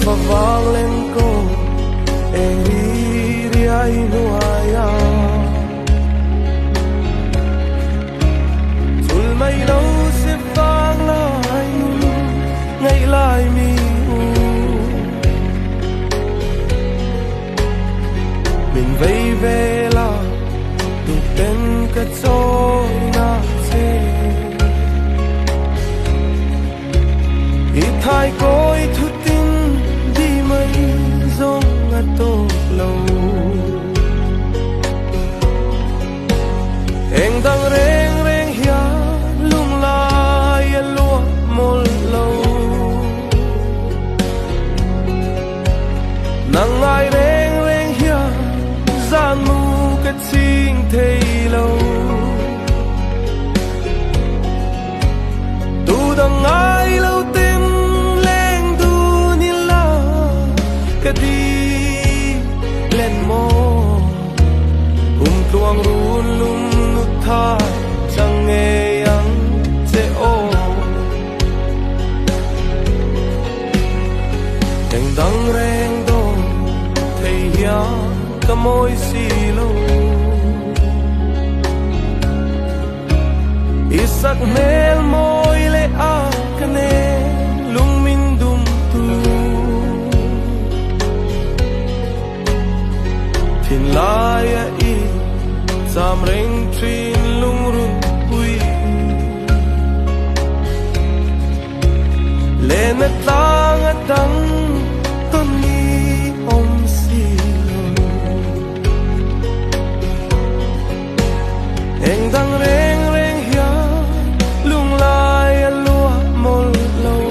favang lên cô em đi ai nuaya chul mai lâu sẽ vang lại ngày lại mi mình vây về là tụ tên cả trôi na thế ít hai cõi thu tin đi mây rong ngắt tô lâu em đang reng reng hia lung lai lúa mol lâu nắng ai reng reng hia gian mu cái xin thấy lâu tu đang ai lâu tin lên tu như la cái đi lên mò tuang run lum nút tha chẳng nghe yang sẽ ô em đang reng đô thấy ya cả môi xì lâu isak mel môi le a kane lung min dum tu tin la ya i sam reng trin lung run hui le na tang atang ton ni om si eng dang reng reng hia lung lai lúa mol lâu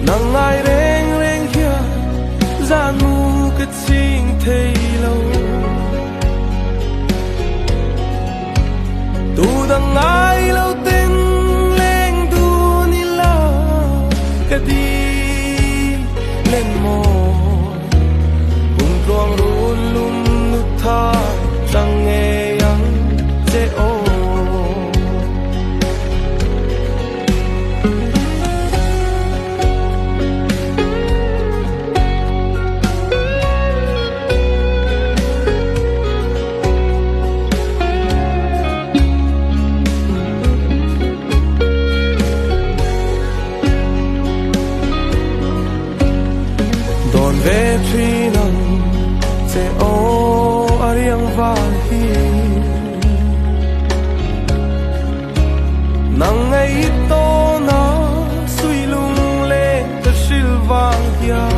nang ai reng reng hia gian mu cái xin thấy lâu tu đang ai lâu tin lên tu ni la cái đi lên mò cùng tuang run lum nút tha chẳng nghe yang sẽ ô về truy nắng sẽ ô ariang vahi nắng ngày to na suy lung le ta sil vang ya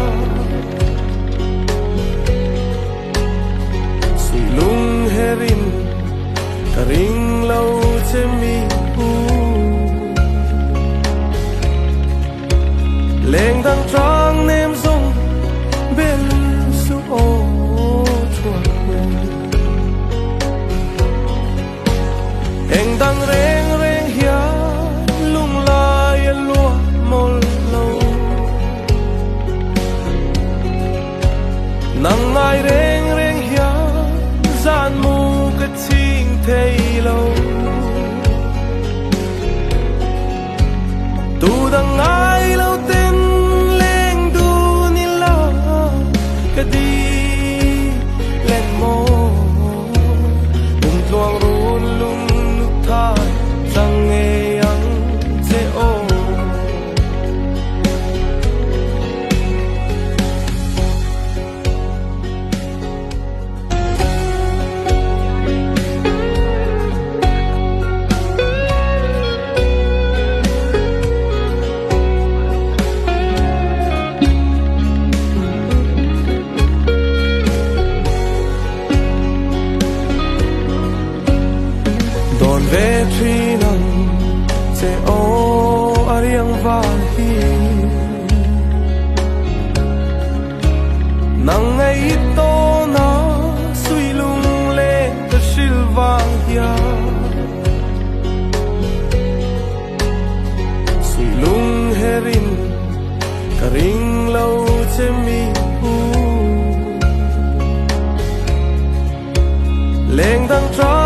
suy lung herin karing lâu che mi u leng dang trang nem song bên su ô chuột em đang reng reng hia lung lai lúa mol lâu nắng ai reng reng hia gian mu cái xin thấy lâu tu đang ai lâu tin lên tu ni la cái đi lên mò cùng tuang run lum nút tha chẳng nghe yang sẽ ô về truy nắng sẽ ô ariang vahi nắng ngày to na suy lung le ta sil vang ya suy lung herin karing lâu che mi u leng dang tra